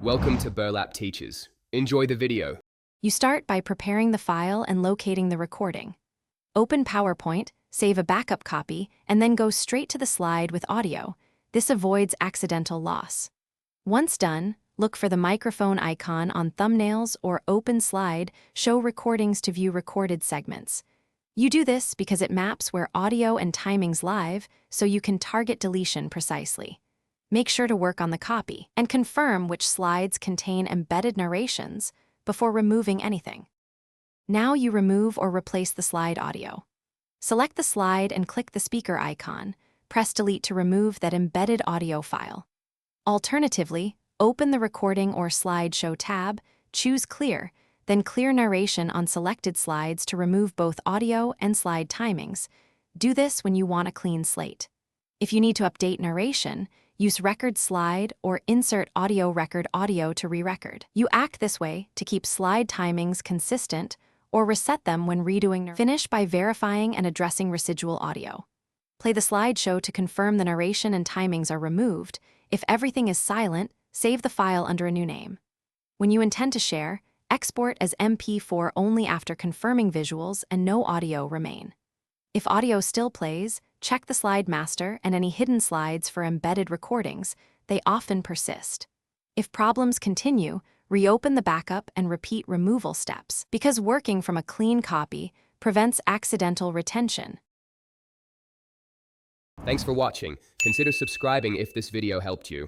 Welcome to Burlap Teachers. Enjoy the video. You start by preparing the file and locating the recording. Open PowerPoint, save a backup copy, and then go straight to the slide with audio. This avoids accidental loss. Once done, look for the microphone icon on thumbnails or Open Slide, show recordings to view recorded segments. You do this because it maps where audio and timing's live, so you can target deletion precisely. Make sure to work on the copy and confirm which slides contain embedded narrations before removing anything. Now you remove or replace the slide audio. Select the slide and click the speaker icon. Press Delete to remove that embedded audio file. Alternatively, open the Recording or Slideshow tab, choose Clear, then clear narration on selected slides to remove both audio and slide timings. Do this when you want a clean slate. If you need to update narration, use Record Slide or Insert Audio Record Audio to re-record. You act this way to keep slide timings consistent or reset them when redoing. Finish by verifying and addressing residual audio. Play the slideshow to confirm the narration and timings are removed. If everything is silent, save the file under a new name. When you intend to share, export as MP4 only after confirming visuals and no audio remain. If audio still plays, check the slide master and any hidden slides for embedded recordings. They often persist. If problems continue, reopen the backup and repeat removal steps, because working from a clean copy prevents accidental retention. Thanks for watching. Consider subscribing if this video helped you.